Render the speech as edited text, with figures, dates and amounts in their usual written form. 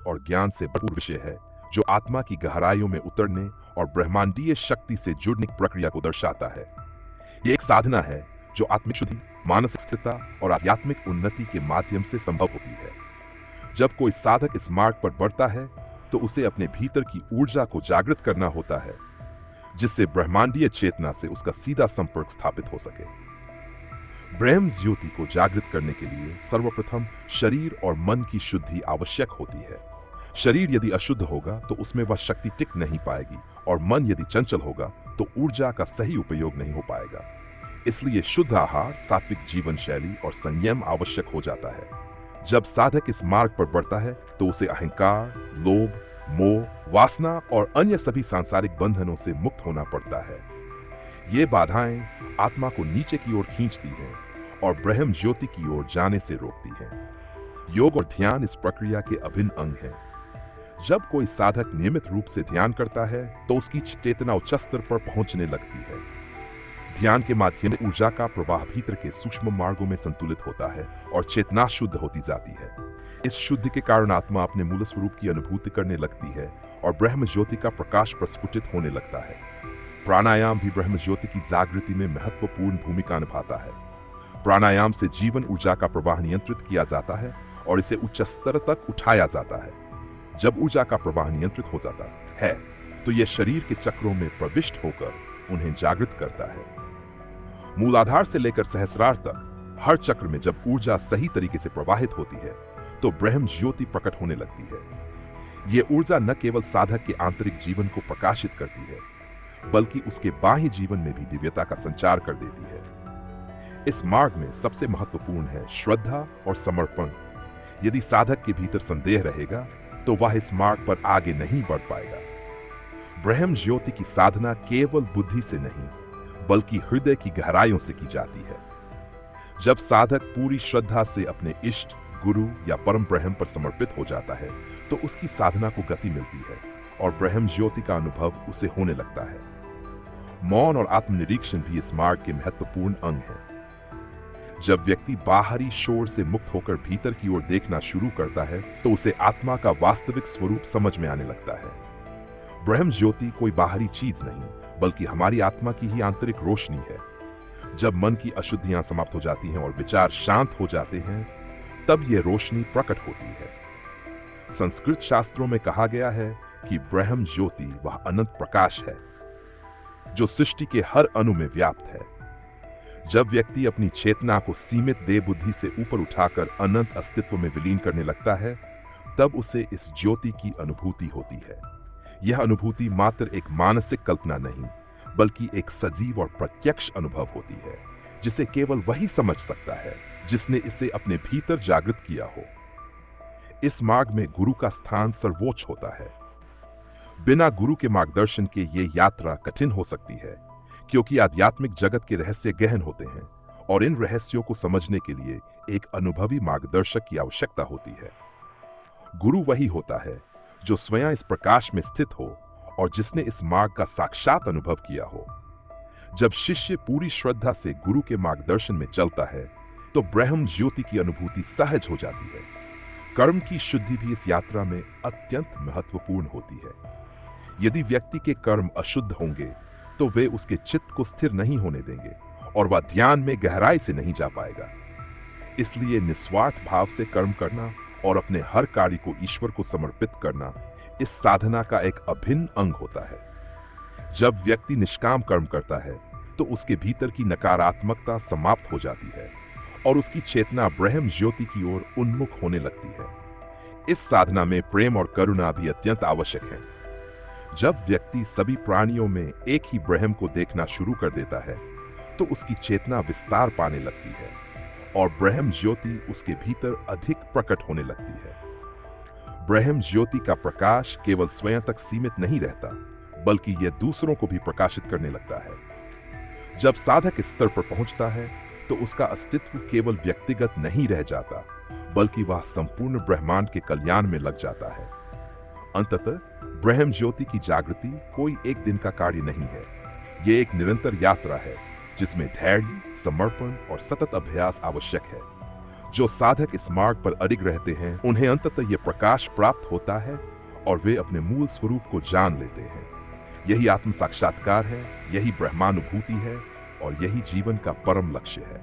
और ज्ञान से भरपूर विषय है जो आत्मा की गहराइयों में उतरने और ब्रह्मांडीय शक्ति से जुड़ने की प्रक्रिया को दर्शाता है। ये एक साधना है जो आत्मिक शुद्धि, मानसिक स्थिरता और आध्यात्मिक उन्नति के माध्यम से संभव होती है। जब कोई साधक इस मार्ग पर बढ़ता है तो उसे अपने भीतर की ऊर्जा को जागृत करना होता है, जिससे ब्रह्मांडीय चेतना से उसका सीधा संपर्क स्थापित हो सके। ब्रह्म ज्योति को जागृत करने के लिए सर्वप्रथम शरीर और मन की शुद्धि आवश्यक होती है। शरीर यदि अशुद्ध होगा तो उसमें वह शक्ति टिक नहीं पाएगी और मन यदि चंचल होगा तो ऊर्जा का सही उपयोग नहीं हो पाएगा। इसलिए शुद्ध आहार, सात्विक जीवन शैली और संयम आवश्यक हो जाता है। जब साधक इस मार्ग पर बढ़ता है तो उसे अहंकार, लोभ, मोह, वासना और अन्य सभी सांसारिक बंधनों से मुक्त होना पड़ता है। ये बाधाएं आत्मा को नीचे की ओर खींचती हैं और ब्रह्म ज्योति की ओर जाने से रोकती हैं। योग और ध्यान इस प्रक्रिया के अभिन्न अंग हैं। जब कोई साधक नियमित रूप से ध्यान करता है तो उसकी चेतना उच्च स्तर पर पहुंचने लगती है। ध्यान के माध्यम से ऊर्जा का प्रवाह भीतर के सूक्ष्म मार्गों में संतुलित होता है और चेतना शुद्ध होती जाती है। इस शुद्धि के कारण आत्मा अपने मूल स्वरूप की अनुभूति करने लगती है और ब्रह्म ज्योति का प्रकाश प्रस्फुटित होने लगता है। प्राणायाम भी ब्रह्म ज्योति की जागृति में महत्वपूर्ण भूमिका निभाता है। प्राणायाम से जीवन ऊर्जा का प्रवाह नियंत्रित किया जाता है और इसे उच्च स्तर तक उठाया जाता है। जब ऊर्जा का प्रवाह नियंत्रित हो जाता है तो यह शरीर के चक्रों में प्रविष्ट होकर उन्हें जागृत करता है। मूलाधार से लेकर सहस्रार तक हर चक्र में जब ऊर्जा सही तरीके से प्रवाहित होती है तो ब्रह्म ज्योति प्रकट होने लगती है। यह ऊर्जा न केवल साधक के आंतरिक जीवन को प्रकाशित करती है बल्कि उसके बाह्य जीवन में भी दिव्यता का संचार कर देती है। इस मार्ग में सबसे महत्वपूर्ण है श्रद्धा और समर्पण। यदि साधक के भीतर संदेह रहेगा तो वह इस मार्ग पर आगे नहीं बढ़ पाएगा। ब्रह्म ज्योति की साधना केवल बुद्धि से नहीं बल्कि हृदय की गहराइयों से की जाती है। जब साधक पूरी श्रद्धा से अपने इष्ट, गुरु या परम ब्रह्म पर समर्पित हो जाता है तो उसकी साधना को गति मिलती है और ब्रह्म ज्योति का अनुभव उसे होने लगता है। मौन और आत्मनिरीक्षण भी इस मार्ग के महत्वपूर्ण अंग है। जब व्यक्ति बाहरी शोर से मुक्त होकर भीतर की ओर देखना शुरू करता है तो उसे आत्मा का वास्तविक स्वरूप समझ में आने लगता है। ब्रह्म ज्योति कोई बाहरी चीज नहीं बल्कि हमारी आत्मा की ही आंतरिक रोशनी है। जब मन की अशुद्धियां समाप्त हो जाती हैं और विचार शांत हो जाते हैं तब यह रोशनी प्रकट होती है। संस्कृत शास्त्रों में कहा गया है कि ब्रह्म ज्योति वह अनंत प्रकाश है जो सृष्टि के हर अणु में व्याप्त है। जब व्यक्ति अपनी चेतना को सीमित देह बुद्धि से ऊपर उठाकर अनंत अस्तित्व में विलीन करने लगता है तब उसे इस ज्योति की अनुभूति होती है। यह अनुभूति मात्र एक मानसिक कल्पना नहीं बल्कि एक सजीव और प्रत्यक्ष अनुभव होती है जिसे केवल वही समझ सकता है जिसने इसे अपने भीतर जागृत किया हो। इस मार्ग में गुरु का स्थान सर्वोच्च होता है। बिना गुरु के मार्गदर्शन के ये यात्रा कठिन हो सकती है क्योंकि आध्यात्मिक जगत के रहस्य गहन होते हैं और इन रहस्यों को समझने के लिए एक अनुभवी मार्गदर्शक की आवश्यकता होती है। गुरु वही होता है जो स्वयं इस प्रकाश में स्थित हो और जिसने इस मार्ग का साक्षात अनुभव किया हो। जब शिष्य पूरी श्रद्धा से गुरु के मार्गदर्शन में चलता है तो ब्रह्म ज्योति की अनुभूति सहज हो जाती है। कर्म की शुद्धि भी इस यात्रा में अत्यंत महत्वपूर्ण होती है। यदि व्यक्ति के कर्म अशुद्ध होंगे तो वे उसके चित्त को स्थिर नहीं होने देंगे और वह ध्यान में गहराई से नहीं जा पाएगा। इसलिए निस्वार्थ भाव से कर्म करना और अपने हर कार्य को ईश्वर को समर्पित करना इस साधना का एक अभिन्न अंग होता है। जब व्यक्ति निष्काम कर्म करता है तो उसके भीतर की नकारात्मकता समाप्त हो जाती है और उसकी चेतना ब्रह्म ज्योति की ओर उन्मुख होने लगती है। इस साधना में प्रेम और करुणा भी अत्यंत आवश्यक है। जब व्यक्ति सभी प्राणियों में एक ही ब्रह्म को देखना शुरू कर देता है तो उसकी चेतना विस्तार पाने लगती है और ब्रह्म ज्योति उसके भीतर अधिक प्रकट होने लगती है। ब्रह्म ज्योति का प्रकाश केवल स्वयं तक सीमित नहीं रहता बल्कि यह दूसरों को भी प्रकाशित करने लगता है। जब साधक इस स्तर पर पहुंचता है तो उसका अस्तित्व केवल व्यक्तिगत नहीं रह जाता बल्कि वह संपूर्ण ब्रह्मांड के कल्याण में लग जाता है। अंततः ब्रह्म ज्योति की जागृति कोई एक दिन का कार्य नहीं है। यह एक निरंतर यात्रा है जिसमें धैर्य, समर्पण और सतत अभ्यास आवश्यक है। जो साधक इस मार्ग पर अडिग रहते हैं उन्हें अंततः यह प्रकाश प्राप्त होता है और वे अपने मूल स्वरूप को जान लेते हैं। यही आत्म साक्षात्कार है, यही ब्रह्मानुभूति है और यही जीवन का परम लक्ष्य है।